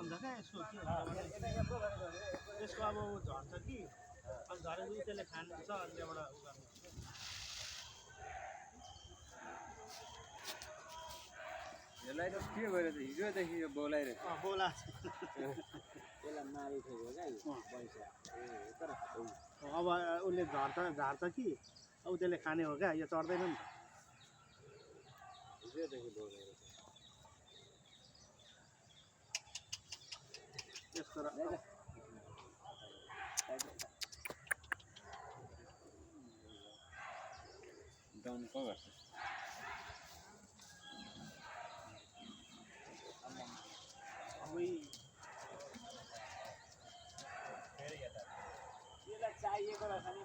हुन्छ क्या यसको के हुन्छ भने त्यसको अब ऊ झर्छ कि अनि झरेपछि त्यसले खान्छ अनि त्यहाँबाट उ गर्नु यसलाई त के भयो त हिजोदेखि यो बोलाइरहेको बोला यसलाई मारिसक्यो क्या यो पैसा तर अब उसले झार्छ कि अब त्यसले खाने हो क्या यो चढ्दैन नि त हिजोदेखि बोलाइरहेको यस्तो र डम्प गर्छ यसलाई चाहिएको रहेछ नि